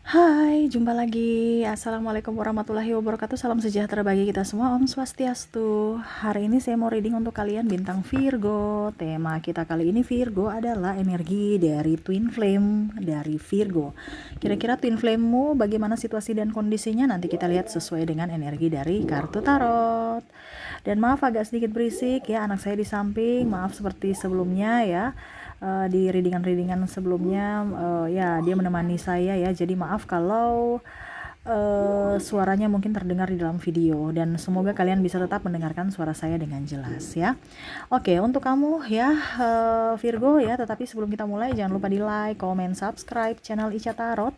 Hai, jumpa lagi. Assalamualaikum warahmatullahi wabarakatuh. Salam sejahtera bagi kita semua. Om Swastiastu. Hari ini saya mau reading untuk kalian bintang Virgo. Tema kita kali ini Virgo adalah energi dari Twin Flame dari Virgo. Kira-kira Twin Flame-mu bagaimana situasi dan kondisinya? Nanti kita lihat sesuai dengan energi dari kartu tarot. Dan maaf agak sedikit berisik ya, anak saya di samping. Maaf seperti sebelumnya ya. Di readingan sebelumnya ya dia menemani saya ya, jadi maaf kalau suaranya mungkin terdengar di dalam video, dan semoga kalian bisa tetap mendengarkan suara saya dengan jelas ya. Oke, untuk kamu ya Virgo ya, tetapi sebelum kita mulai jangan lupa di like, comment, subscribe channel Ica Tarot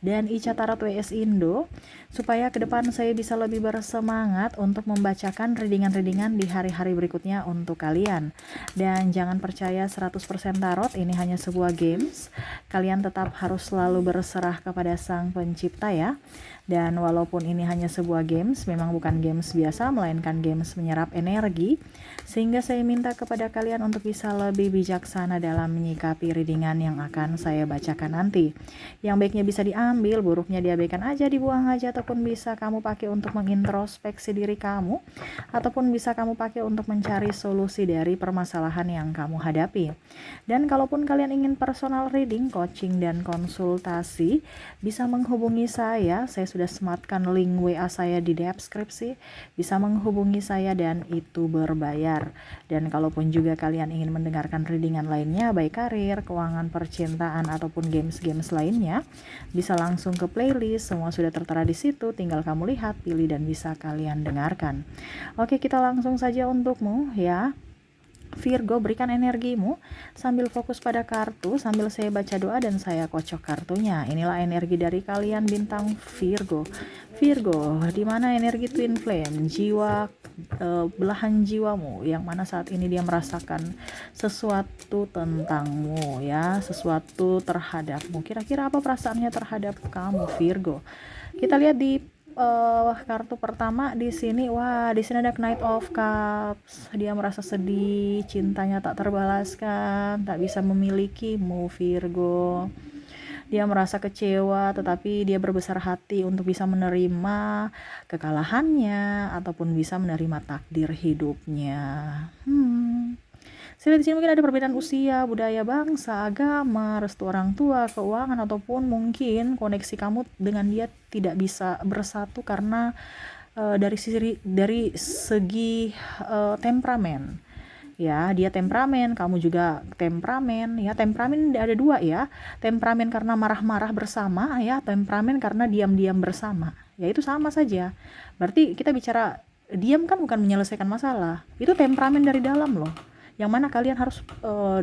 dan Ica Tarot WS Indo, supaya ke depan saya bisa lebih bersemangat untuk membacakan readingan-readingan di hari-hari berikutnya untuk kalian. Dan jangan percaya 100% tarot, ini hanya sebuah games. Kalian tetap harus selalu berserah kepada Sang Pencipta ya. Dan walaupun ini hanya sebuah games, memang bukan games biasa, melainkan games menyerap energi, sehingga saya minta kepada kalian untuk bisa lebih bijaksana dalam menyikapi readingan yang akan saya bacakan nanti. Yang baiknya bisa diambil, buruknya diabaikan aja, dibuang aja, ataupun bisa kamu pakai untuk mengintrospeksi diri kamu, ataupun bisa kamu pakai untuk mencari solusi dari permasalahan yang kamu hadapi. Dan kalaupun kalian ingin personal reading, coaching, dan konsultasi, bisa menghubungi saya sudah sematkan link WA saya di deskripsi, bisa menghubungi saya dan itu berbayar. Dan kalaupun juga kalian ingin mendengarkan readingan lainnya, baik karir, keuangan, percintaan, ataupun games-games lainnya, bisa langsung ke playlist, semua sudah tertera di situ, tinggal kamu lihat, pilih, dan bisa kalian dengarkan. Oke, kita langsung saja untukmu ya Virgo, berikan energimu sambil fokus pada kartu, sambil saya baca doa dan saya kocok kartunya. Inilah energi dari kalian bintang Virgo. Virgo, di mana energi Twin Flame, jiwa belahan jiwamu yang mana saat ini dia merasakan sesuatu tentangmu ya, sesuatu terhadapmu. Kira-kira apa perasaannya terhadap kamu Virgo? Kita lihat di kartu pertama di sini. Wah, di sini ada Knight of Cups. Dia merasa sedih, cintanya tak terbalaskan, tak bisa memilikimu Virgo. Dia merasa kecewa, tetapi dia berbesar hati untuk bisa menerima kekalahannya ataupun bisa menerima takdir hidupnya. Saya lihat di sini mungkin ada perbedaan usia, budaya, bangsa, agama, restu orang tua, keuangan, ataupun mungkin koneksi kamu dengan dia tidak bisa bersatu karena dari segi temperamen. Ya, dia temperamen, kamu juga temperamen. Ya, temperamen ada dua ya. Temperamen karena marah-marah bersama, ya, temperamen karena diam-diam bersama. Ya, itu sama saja. Berarti kita bicara diam kan bukan menyelesaikan masalah. Itu temperamen dari dalam loh. Yang mana kalian harus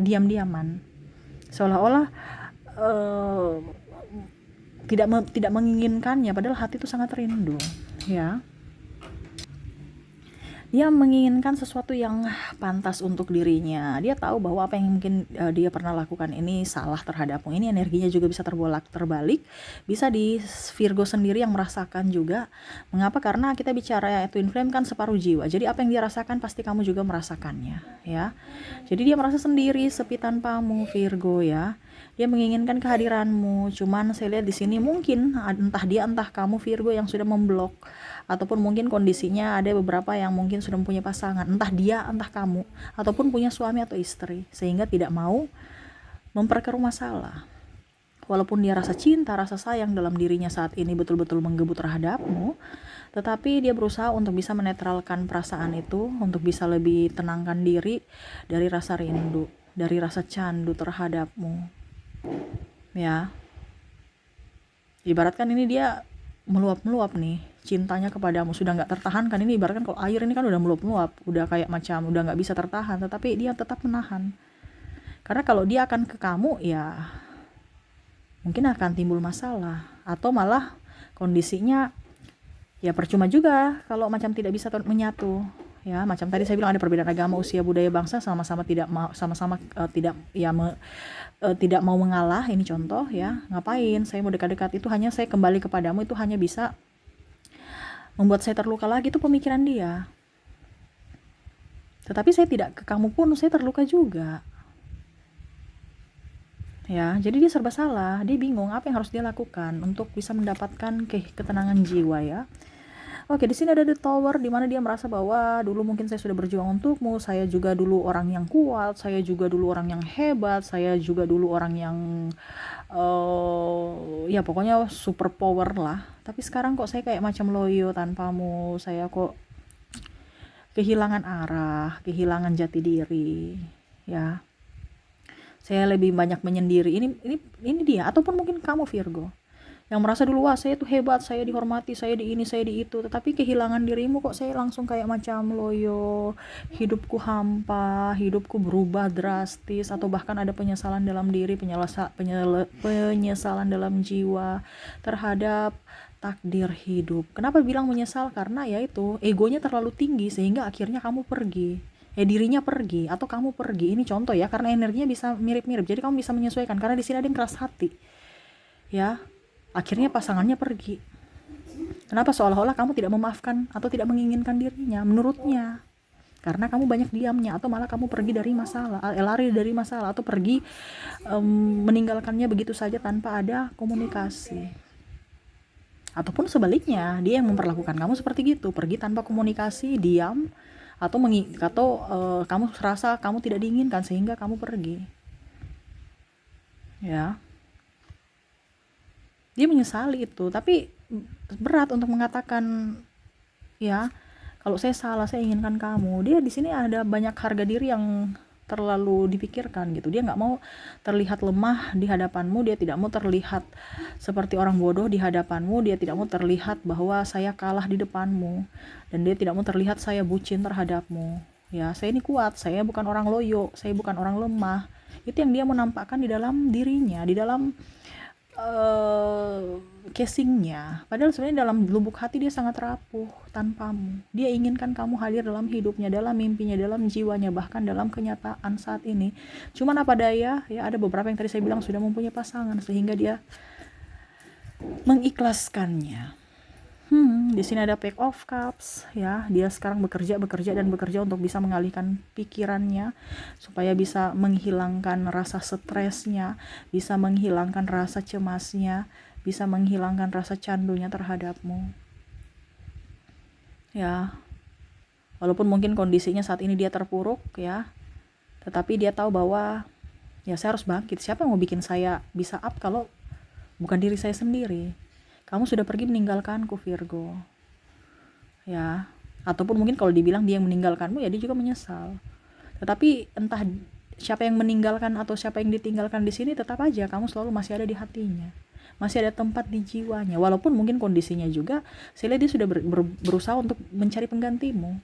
diam-diaman. Seolah-olah uh, tidak menginginkannya, padahal hati itu sangat rindu, ya. Dia menginginkan sesuatu yang pantas untuk dirinya. Dia tahu bahwa apa yang mungkin dia pernah lakukan ini salah terhadapmu. Ini energinya juga bisa terbolak-terbalik. Bisa di Virgo sendiri yang merasakan juga. Mengapa? Karena kita bicara Twin Flame kan separuh jiwa. Jadi apa yang dia rasakan pasti kamu juga merasakannya, ya. Jadi dia merasa sendiri, sepi tanpamu Virgo ya. Dia menginginkan kehadiranmu. Cuman saya lihat di sini mungkin entah dia entah kamu Virgo yang sudah memblok, ataupun mungkin kondisinya ada beberapa yang mungkin sudah mempunyai pasangan, entah dia entah kamu, ataupun punya suami atau istri, sehingga tidak mau memperkeruh masalah. Walaupun dia rasa cinta, rasa sayang dalam dirinya saat ini betul-betul menggebu terhadapmu, tetapi dia berusaha untuk bisa menetralkan perasaan itu, untuk bisa lebih tenangkan diri dari rasa rindu, dari rasa candu terhadapmu, ya. Ibaratkan ini dia meluap-meluap nih cintanya kepadamu, sudah nggak tertahankan. Ini ibaratkan kalau air ini kan udah meluap-meluap, udah kayak macam udah nggak bisa tertahan, tetapi dia tetap menahan. Karena kalau dia akan ke kamu ya mungkin akan timbul masalah, atau malah kondisinya ya percuma juga kalau macam tidak bisa menyatu. Ya, macam tadi saya bilang ada perbedaan agama, usia, budaya, bangsa, sama-sama tidak mau, sama-sama tidak ya tidak mau mengalah. Ini contoh ya. Ngapain saya mau dekat-dekat, itu hanya saya kembali kepadamu, itu hanya bisa membuat saya terluka lagi. Itu pemikiran dia. Tetapi saya tidak ke kamu pun saya terluka juga. Ya, jadi dia serba salah, dia bingung apa yang harus dia lakukan untuk bisa mendapatkan ketenangan jiwa ya. Oke, di sini ada The Tower di mana dia merasa bahwa dulu mungkin saya sudah berjuang untukmu, saya juga dulu orang yang kuat, saya juga dulu orang yang hebat, saya juga dulu orang yang ya pokoknya super power lah. Tapi sekarang kok saya kayak macam loyo tanpamu, saya kok kehilangan arah, kehilangan jati diri, ya. Saya lebih banyak menyendiri. Ini dia, ataupun mungkin kamu Virgo yang merasa dulu wah saya tuh hebat, saya dihormati, saya di ini, saya di itu, tetapi kehilangan dirimu kok saya langsung kayak macam loyo, hidupku hampa, hidupku berubah drastis, atau bahkan ada penyesalan dalam diri, penyesalan dalam jiwa terhadap takdir hidup. Kenapa bilang menyesal? Karena ya itu egonya terlalu tinggi sehingga akhirnya kamu pergi, dirinya pergi atau kamu pergi. Ini contoh ya, karena energinya bisa mirip-mirip, jadi kamu bisa menyesuaikan. Karena di sini ada yang keras hati, ya. Akhirnya pasangannya pergi. Kenapa? Seolah-olah kamu tidak memaafkan atau tidak menginginkan dirinya, menurutnya. Karena kamu banyak diamnya, atau malah kamu pergi dari masalah, lari dari masalah, atau pergi meninggalkannya begitu saja tanpa ada komunikasi. Ataupun sebaliknya, dia yang memperlakukan kamu seperti gitu, pergi tanpa komunikasi, diam, atau kamu rasa kamu tidak diinginkan sehingga kamu pergi. Ya. Dia menyesali itu, tapi berat untuk mengatakan ya kalau saya salah, saya inginkan kamu. Dia di sini ada banyak harga diri yang terlalu dipikirkan gitu. Dia nggak mau terlihat lemah di hadapanmu, dia tidak mau terlihat seperti orang bodoh di hadapanmu, dia tidak mau terlihat bahwa saya kalah di depanmu, dan dia tidak mau terlihat saya bucin terhadapmu. Ya, saya ini kuat, saya bukan orang loyo, saya bukan orang lemah. Itu yang dia menampakkan di dalam dirinya, di dalam casingnya. Padahal sebenarnya dalam lubuk hati dia sangat rapuh tanpamu. Dia inginkan kamu hadir dalam hidupnya, dalam mimpinya, dalam jiwanya, bahkan dalam kenyataan saat ini. Cuman apa daya, ya ada beberapa yang tadi saya bilang sudah mempunyai pasangan sehingga dia mengikhlaskannya. Di sini ada Page of Cups, ya. Dia sekarang bekerja untuk bisa mengalihkan pikirannya supaya bisa menghilangkan rasa stresnya, bisa menghilangkan rasa cemasnya, bisa menghilangkan rasa candunya terhadapmu. Ya. Walaupun mungkin kondisinya saat ini dia terpuruk, ya. Tetapi dia tahu bahwa ya saya harus bangkit. Siapa yang mau bikin saya bisa up kalau bukan diri saya sendiri? Kamu sudah pergi meninggalkanku Virgo, ya. Ataupun mungkin kalau dibilang dia yang meninggalkanmu, ya dia juga menyesal. Tetapi entah siapa yang meninggalkan atau siapa yang ditinggalkan di sini, tetap aja kamu selalu masih ada di hatinya, masih ada tempat di jiwanya. Walaupun mungkin kondisinya juga, saya lihat dia sudah berusaha untuk mencari penggantimu,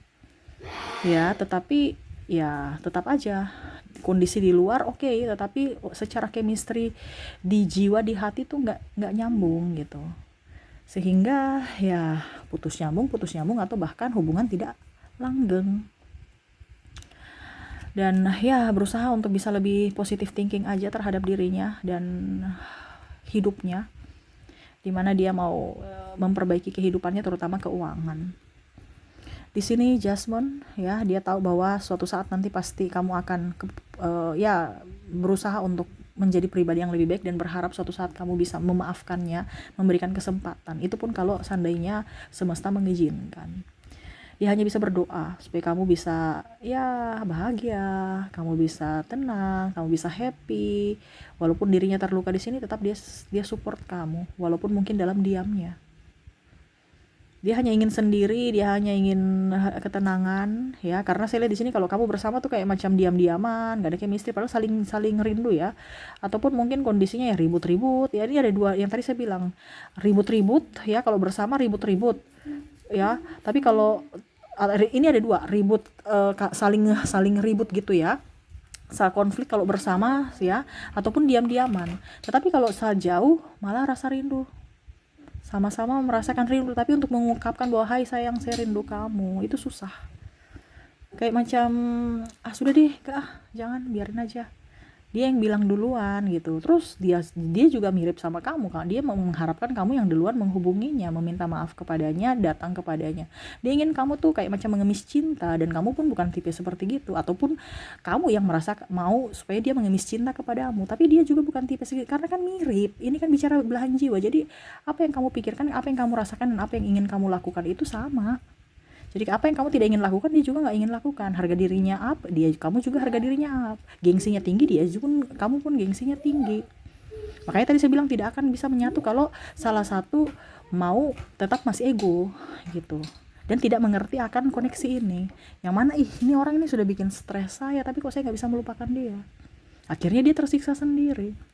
ya. Tetapi ya tetap aja kondisi di luar oke, tetapi secara chemistry di jiwa, di hati tuh nggak nyambung gitu. Sehingga ya putus nyambung atau bahkan hubungan tidak langgeng. Dan ya berusaha untuk bisa lebih positive thinking aja terhadap dirinya dan hidupnya, dimana dia mau memperbaiki kehidupannya, terutama keuangan. Di sini Jasmine, ya, dia tahu bahwa suatu saat nanti pasti kamu akan ya berusaha untuk menjadi pribadi yang lebih baik dan berharap suatu saat kamu bisa memaafkannya, memberikan kesempatan. Itu pun kalau seandainya semesta mengizinkan. Dia hanya bisa berdoa supaya kamu bisa ya bahagia, kamu bisa tenang, kamu bisa happy. Walaupun dirinya terluka di sini, tetap dia support kamu walaupun mungkin dalam diamnya. Dia hanya ingin sendiri, dia hanya ingin ketenangan, ya. Karena saya lihat di sini kalau kamu bersama tuh kayak macam diam-diaman, gak ada chemistry, padahal saling rindu, ya. Ataupun mungkin kondisinya ya ribut-ribut, ya. Ini ada dua yang tadi saya bilang, ribut-ribut, ya. Kalau bersama ribut-ribut, ya. Tapi kalau ini ada dua, ribut, saling ribut gitu, ya. Saat konflik kalau bersama, ya. Ataupun diam-diaman. Tetapi kalau saat jauh malah rasa rindu. Sama-sama merasakan rindu, tapi untuk mengungkapkan bahwa hai sayang, saya rindu kamu, itu susah. Kayak macam sudah deh, jangan, biarin aja. dia yang bilang duluan gitu. Terus dia juga mirip sama kamu kan, dia mengharapkan kamu yang duluan menghubunginya, meminta maaf kepadanya, datang kepadanya. Dia ingin kamu tuh kayak macam mengemis cinta, dan kamu pun bukan tipe seperti gitu, ataupun kamu yang merasa mau supaya dia mengemis cinta kepadamu, tapi dia juga bukan tipe segitu, karena kan mirip. Ini kan bicara belahan jiwa, jadi apa yang kamu pikirkan, apa yang kamu rasakan, dan apa yang ingin kamu lakukan itu sama. Jadi apa yang kamu tidak ingin lakukan, dia juga nggak ingin lakukan. Harga dirinya up, kamu juga harga dirinya up. Gengsinya tinggi, kamu pun gengsinya tinggi. Makanya tadi saya bilang tidak akan bisa menyatu kalau salah satu mau tetap masih ego gitu, dan tidak mengerti akan koneksi ini. Yang mana ini orang ini sudah bikin stres saya, tapi kok saya nggak bisa melupakan dia. Akhirnya dia tersiksa sendiri.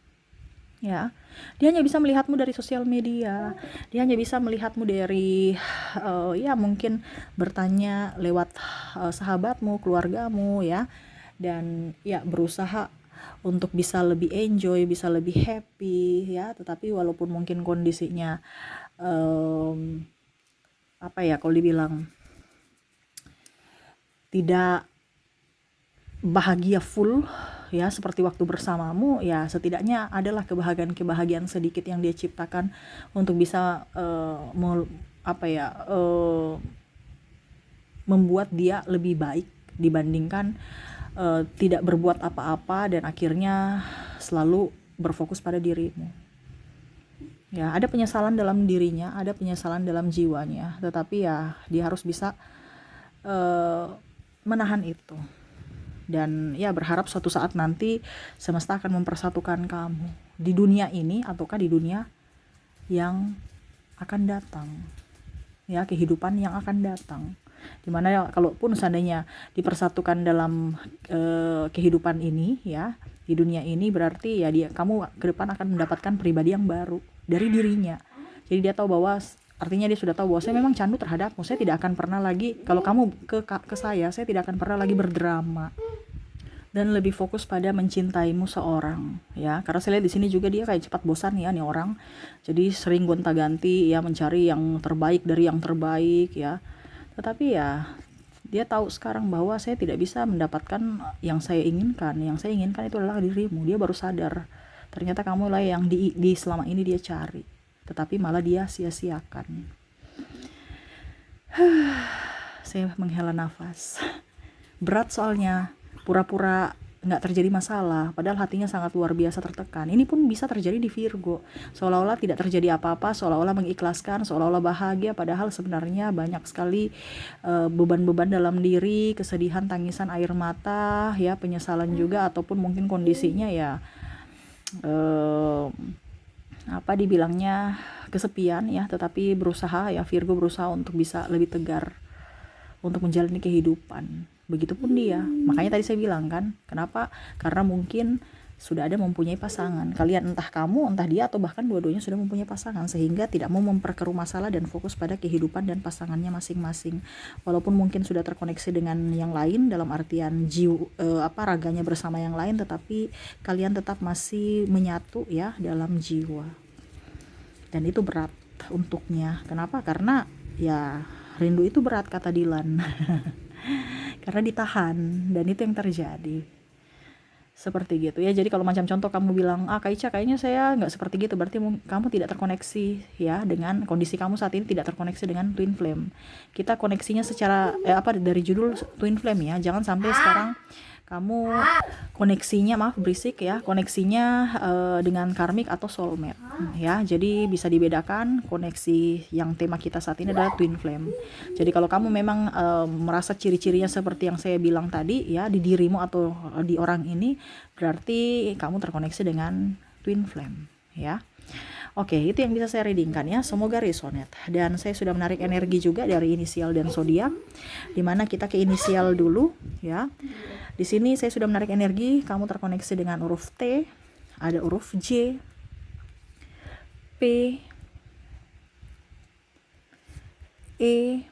Ya, dia hanya bisa melihatmu dari sosial media, dia hanya bisa melihatmu dari ya mungkin bertanya lewat sahabatmu, keluargamu ya, dan ya berusaha untuk bisa lebih enjoy, bisa lebih happy ya. Tetapi walaupun mungkin kondisinya apa ya, kalau dibilang tidak bahagia full ya seperti waktu bersamamu, ya setidaknya adalah kebahagiaan sedikit yang dia ciptakan untuk bisa membuat dia lebih baik dibandingkan tidak berbuat apa-apa dan akhirnya selalu berfokus pada dirimu. Ya, ada penyesalan dalam dirinya, ada penyesalan dalam jiwanya, tetapi ya dia harus bisa menahan itu. Dan ya berharap suatu saat nanti semesta akan mempersatukan kamu di dunia ini ataukah di dunia yang akan datang, ya kehidupan yang akan datang, dimana ya, kalaupun seandainya dipersatukan dalam kehidupan ini ya, di dunia ini, berarti ya kamu ke depan akan mendapatkan pribadi yang baru dari dirinya. Jadi dia tahu bahwa, artinya dia sudah tahu bahwa saya memang candu terhadapmu, saya tidak akan pernah lagi, kalau kamu ke saya tidak akan pernah lagi berdrama dan lebih fokus pada mencintaimu seorang ya. Karena saya lihat di sini juga dia kayak cepat bosan ya nih orang, jadi sering gonta-ganti ya, mencari yang terbaik dari yang terbaik ya. Tetapi ya dia tahu sekarang bahwa saya tidak bisa mendapatkan yang saya inginkan itu adalah dirimu. Dia baru sadar ternyata kamu lah yang di selama ini dia cari, tetapi malah dia sia-siakan. Saya menghela nafas. Berat soalnya, pura-pura nggak terjadi masalah, padahal hatinya sangat luar biasa tertekan. Ini pun bisa terjadi di Virgo, seolah-olah tidak terjadi apa-apa, seolah-olah mengikhlaskan, seolah-olah bahagia, padahal sebenarnya banyak sekali beban-beban dalam diri, kesedihan, tangisan, air mata, ya penyesalan juga, ataupun mungkin kondisinya ya apa dibilangnya kesepian ya, tetapi berusaha ya, Virgo berusaha untuk bisa lebih tegar untuk menjalani kehidupan. Begitupun dia. Makanya tadi saya bilang kan, kenapa? Karena mungkin sudah ada mempunyai pasangan. Kalian, entah kamu, entah dia, atau bahkan dua-duanya sudah mempunyai pasangan, sehingga tidak mau memperkeruh masalah dan fokus pada kehidupan dan pasangannya masing-masing. Walaupun mungkin sudah terkoneksi dengan yang lain dalam artian raganya bersama yang lain, tetapi kalian tetap masih menyatu ya dalam jiwa. Dan itu berat untuknya. Kenapa? Karena ya rindu itu berat, kata Dilan. Karena ditahan, dan itu yang terjadi. Seperti gitu ya. Jadi kalau macam contoh kamu bilang, Kak Ica kayaknya saya nggak seperti gitu, berarti kamu tidak terkoneksi ya dengan kondisi kamu saat ini, tidak terkoneksi dengan twin flame. Kita koneksinya secara dari judul twin flame ya. Jangan sampai sekarang kamu koneksinya, maaf berisik ya, koneksinya dengan karmik atau soulmate ya. Jadi bisa dibedakan, koneksi yang tema kita saat ini adalah twin flame. Jadi kalau kamu memang merasa ciri-cirinya seperti yang saya bilang tadi ya, di dirimu atau di orang ini, berarti kamu terkoneksi dengan twin flame ya. Oke, itu yang bisa saya readingkan ya. Semoga resonate. Dan saya sudah menarik energi juga dari inisial dan zodiak, dimana kita ke inisial dulu ya. Di sini saya sudah menarik energi, kamu terkoneksi dengan huruf T, ada huruf J, P, E,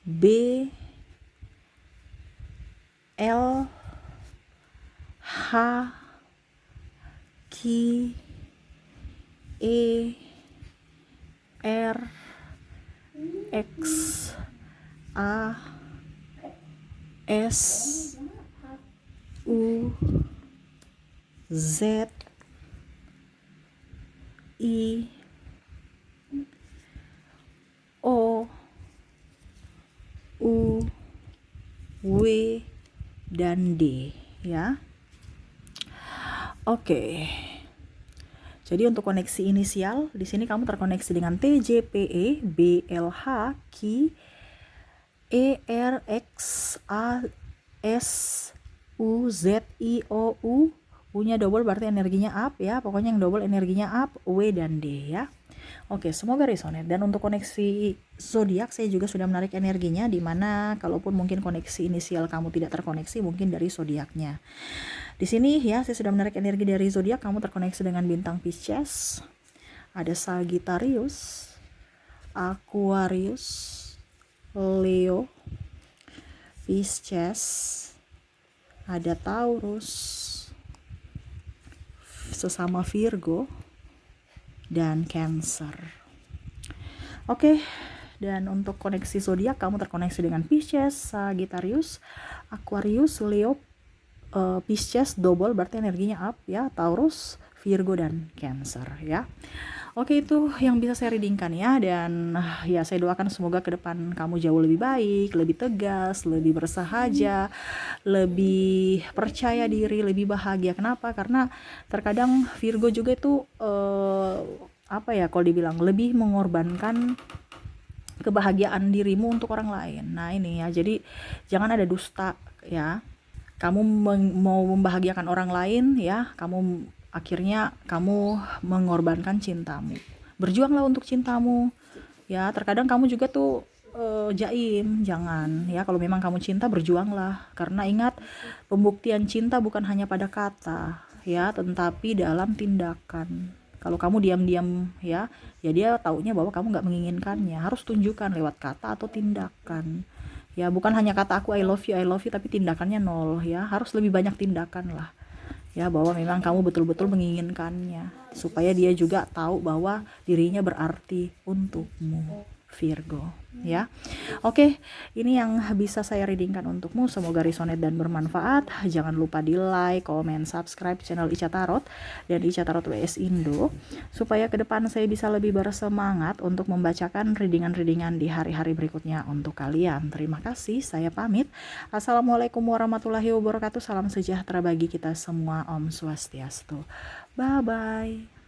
B, L, H, Q, E, R, X, A, S, U, Z I O U W dan D ya. Oke. Jadi untuk koneksi inisial di sini kamu terkoneksi dengan T, J, P, E, B, L, H, Q, E, R, X, A, S, U, Z, I, O, U. U-nya double berarti energinya up ya. Pokoknya yang double energinya up, W dan D ya. Oke, semoga resonate. Dan untuk koneksi zodiak saya juga sudah menarik energinya, dimana kalaupun mungkin koneksi inisial kamu tidak terkoneksi, mungkin dari zodiaknya. Di sini ya saya sudah menarik energi dari zodiak, kamu terkoneksi dengan bintang Pisces, ada Sagittarius, Aquarius, Leo, Pisces, ada Taurus, sesama Virgo, dan Cancer. Oke, dan untuk koneksi zodiak kamu terkoneksi dengan Pisces, Sagittarius, Aquarius, Leo, Pisces double berarti energinya up ya, Taurus, Virgo dan Cancer ya. Oke, itu yang bisa saya readingkan ya, dan ya saya doakan semoga ke depan kamu jauh lebih baik, lebih tegas, lebih bersahaja, lebih percaya diri, lebih bahagia. Kenapa? Karena terkadang Virgo juga itu apa ya, kalau dibilang lebih mengorbankan kebahagiaan dirimu untuk orang lain. Nah ini ya, jadi jangan ada dusta ya. Kamu mau membahagiakan orang lain ya, akhirnya kamu mengorbankan cintamu. Berjuanglah untuk cintamu ya. Terkadang kamu juga tuh jaim, jangan ya. Kalau memang kamu cinta, berjuanglah, karena ingat, pembuktian cinta bukan hanya pada kata ya, tetapi dalam tindakan. Kalau kamu diam-diam ya dia taunya bahwa kamu nggak menginginkannya. Harus tunjukkan lewat kata atau tindakan ya, bukan hanya kata aku I love you tapi tindakannya nol ya. Harus lebih banyak tindakan lah ya, bahwa memang kamu betul-betul menginginkannya, supaya dia juga tahu bahwa dirinya berarti untukmu, Virgo ya. Oke, ini yang bisa saya readingkan untukmu. Semoga resonate dan bermanfaat. Jangan lupa di like, comment, subscribe channel Ica Tarot dan Ica Tarot WS Indo, supaya ke depan saya bisa lebih bersemangat untuk membacakan readingan-readingan di hari-hari berikutnya untuk kalian. Terima kasih, saya pamit. Assalamualaikum warahmatullahi wabarakatuh. Salam sejahtera bagi kita semua. Om Swastiastu. Bye bye.